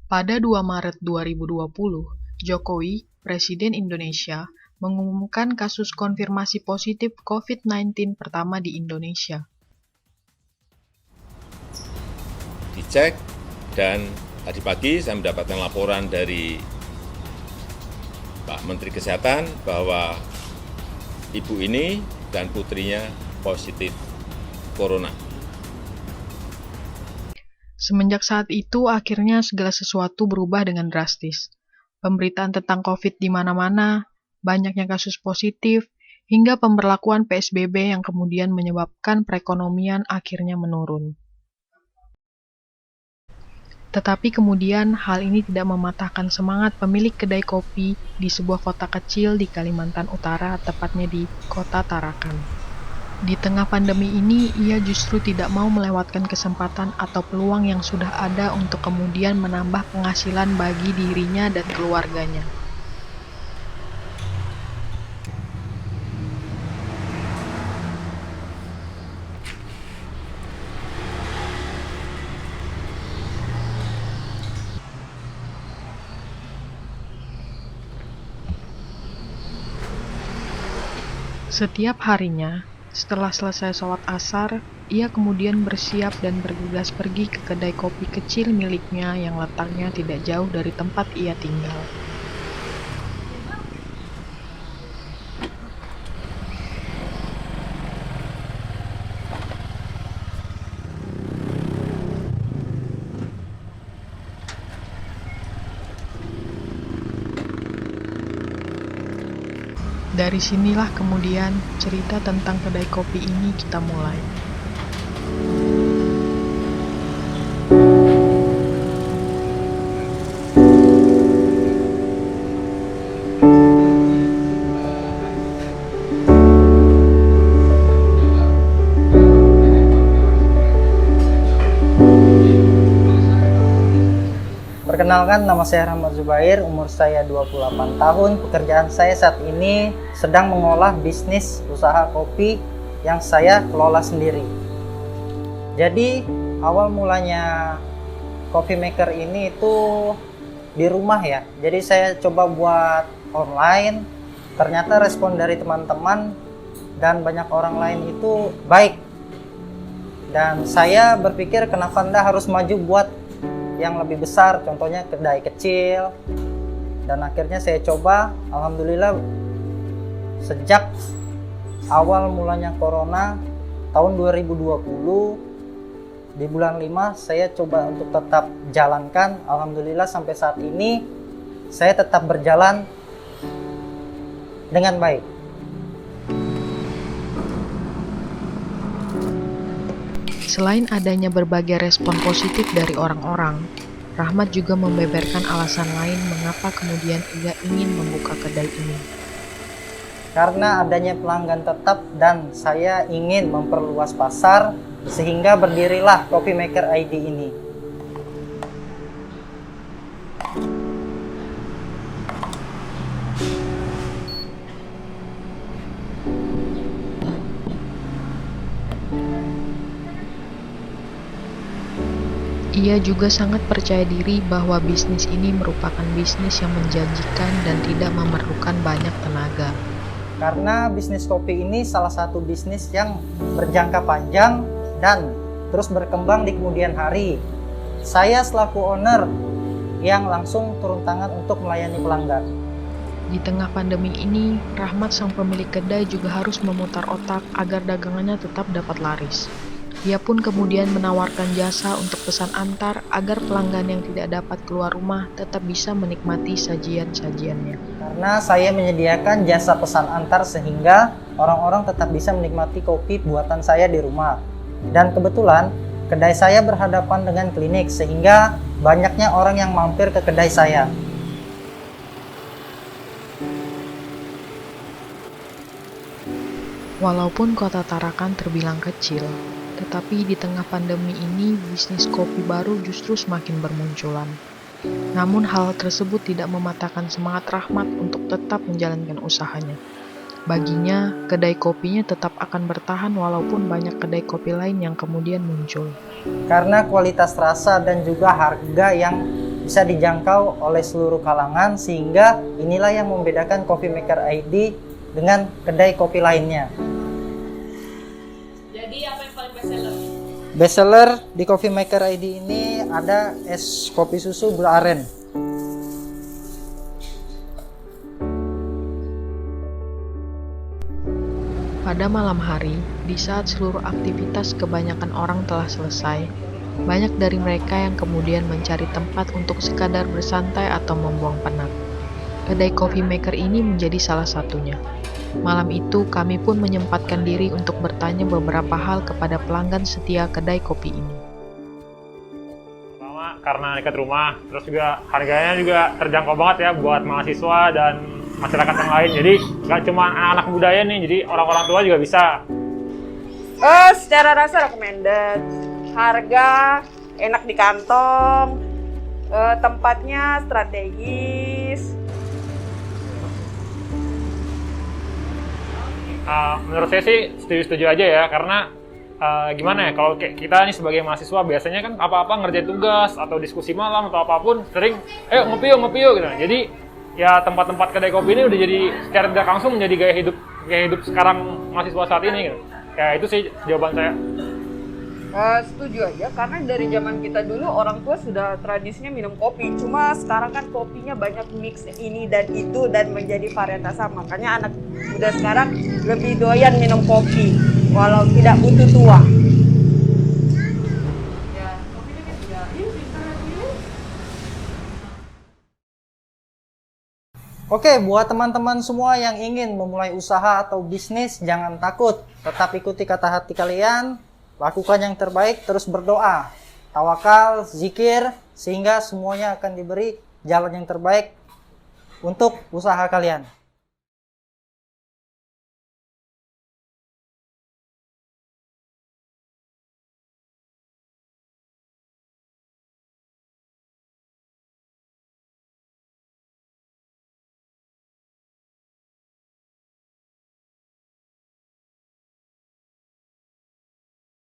Pada 2 Maret 2020, Jokowi, Presiden Indonesia, mengumumkan kasus konfirmasi positif COVID-19 pertama di Indonesia. Dicek dan tadi pagi saya mendapatkan laporan dari Pak Menteri Kesehatan bahwa ibu ini dan putrinya positif corona. Semenjak saat itu, akhirnya segala sesuatu berubah dengan drastis. Pemberitaan tentang COVID di mana-mana, banyaknya kasus positif, hingga pemberlakuan PSBB yang kemudian menyebabkan perekonomian akhirnya menurun. Tetapi kemudian hal ini tidak mematahkan semangat pemilik kedai kopi di sebuah kota kecil di Kalimantan Utara, tepatnya di Kota Tarakan. Di tengah pandemi ini, ia justru tidak mau melewatkan kesempatan atau peluang yang sudah ada untuk kemudian menambah penghasilan bagi dirinya dan keluarganya. Setiap harinya, setelah selesai sholat asar, ia kemudian bersiap dan bergegas pergi ke kedai kopi kecil miliknya yang letaknya tidak jauh dari tempat ia tinggal. Dari sinilah kemudian cerita tentang kedai kopi ini kita mulai. Perkenalkan, nama saya Rahmat Zubair, umur saya 28 tahun. Pekerjaan saya saat ini sedang mengolah bisnis usaha kopi yang saya kelola sendiri. Jadi, awal mulanya coffee maker ini itu di rumah ya. Jadi saya coba buat online, ternyata respon dari teman-teman dan banyak orang lain itu baik. Dan saya berpikir kenapa Anda harus maju buat yang lebih besar, contohnya kedai kecil. Dan akhirnya saya coba, alhamdulillah sejak awal mulanya corona tahun 2020 di bulan 5 saya coba untuk tetap jalankan. Alhamdulillah sampai saat ini saya tetap berjalan dengan baik. Selain adanya berbagai respon positif dari orang-orang, Rahmat juga membeberkan alasan lain mengapa kemudian ia ingin membuka kedai ini. Karena adanya pelanggan tetap dan saya ingin memperluas pasar, sehingga berdirilah Coffee Maker ID ini. Ia juga sangat percaya diri bahwa bisnis ini merupakan bisnis yang menjanjikan dan tidak memerlukan banyak tenaga. Karena bisnis kopi ini salah satu bisnis yang berjangka panjang dan terus berkembang di kemudian hari. Saya selaku owner yang langsung turun tangan untuk melayani pelanggan. Di tengah pandemi ini, Rahmat sang pemilik kedai juga harus memutar otak agar dagangannya tetap dapat laris. Ia pun kemudian menawarkan jasa untuk pesan antar agar pelanggan yang tidak dapat keluar rumah tetap bisa menikmati sajian-sajiannya. Karena saya menyediakan jasa pesan antar sehingga orang-orang tetap bisa menikmati kopi buatan saya di rumah. Dan kebetulan kedai saya berhadapan dengan klinik sehingga banyaknya orang yang mampir ke kedai saya. Walaupun kota Tarakan terbilang kecil, tetapi di tengah pandemi ini, bisnis kopi baru justru semakin bermunculan. Namun hal tersebut tidak mematahkan semangat Rahmat untuk tetap menjalankan usahanya. Baginya, kedai kopinya tetap akan bertahan walaupun banyak kedai kopi lain yang kemudian muncul. Karena kualitas rasa dan juga harga yang bisa dijangkau oleh seluruh kalangan, sehingga inilah yang membedakan Coffee Maker ID dengan kedai kopi lainnya. Jadi apa yang paling best seller? Best seller di Coffee Maker ID ini ada es kopi susu gula aren. Pada malam hari, di saat seluruh aktivitas kebanyakan orang telah selesai, banyak dari mereka yang kemudian mencari tempat untuk sekadar bersantai atau membuang penat. Kedai Coffee Maker ini menjadi salah satunya. Malam itu, kami pun menyempatkan diri untuk bertanya beberapa hal kepada pelanggan setia kedai kopi ini. Pertama, karena dekat rumah, terus juga harganya juga terjangkau banget ya buat mahasiswa dan masyarakat yang lain. Jadi nggak cuma anak-anak budaya nih, jadi orang-orang tua juga bisa. Secara rasa recommended. Harga enak di kantong, tempatnya strategis. Menurut saya sih setuju-setuju aja ya, karena gimana ya, kalau kayak kita nih sebagai mahasiswa biasanya kan apa-apa ngerjain tugas atau diskusi malam atau apapun sering, ngopi yuk gitu. Jadi ya tempat-tempat kedai kopi ini udah jadi secara tidak langsung menjadi gaya hidup sekarang mahasiswa saat ini gitu. Ya itu sih jawaban saya. Setuju aja, karena dari zaman kita dulu orang tua sudah tradisinya minum kopi. Cuma sekarang kan kopinya banyak mix ini dan itu dan menjadi varietas sama. Makanya anak muda sekarang lebih doyan minum kopi walau tidak butuh tua. Oke, buat teman-teman semua yang ingin memulai usaha atau bisnis, jangan takut. Tetap ikuti kata hati kalian, lakukan yang terbaik, terus berdoa, tawakal, zikir, sehingga semuanya akan diberi jalan yang terbaik untuk usaha kalian.